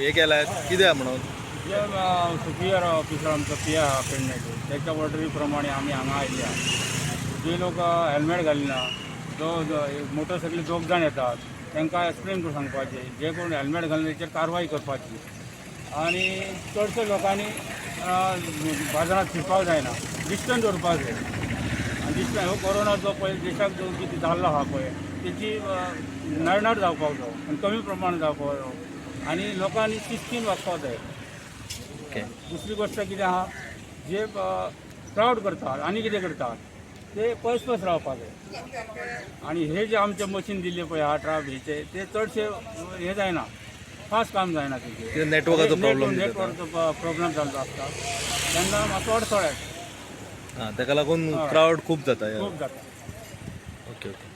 हे केलाय कित्या म्हणून? जे सुपिरियर ऑफिसर आमचो पी आहा पेडण्याचे त्याच्या ऑर्डरी प्रमाणे आम्ही हांगा आयिल्ले आहा. जे लोक हेल्मेट घालिना मोटरसायकली 2 जाण येतात तांकां एक्सप्लेन करून सांगपाचें, जे कोण हेल्मेट घालना तेचेर कारवाई करपाची. आनी चडशे लोकांनी बाजारात फिरपाक जायना, डिस्टन्स दवरपाक जाय. आनी डिस्टन्स हो कोरोनाचो पळय देशाक जो कितें जाल्लो आहा पळय तेची नडणाट जावपाक जाय आनी कमी प्रमाणांत जावपाक जाय आनी लोकांनी शिस्तीन वागपाक जाय. दुसरी गोष्ट कितें आहा, जे क्रावड करतात आनी कितें करतात ते पयस रावपाक जाय. आनी हे जे आमचे मशीन दिल्ले पळय आहा ट्राफिकचे ते चडशे हे जायना, फास्ट काम जायना तेजे. नेटवर्काचो प्रॉब्लेम नेटवर्कचो प्रॉब्लेम जाल्लो आसता तेन्ना मातसो अडथळो येता. हां, ताका लागून क्रावड खूब जाता. खूब जाता. Okay okay.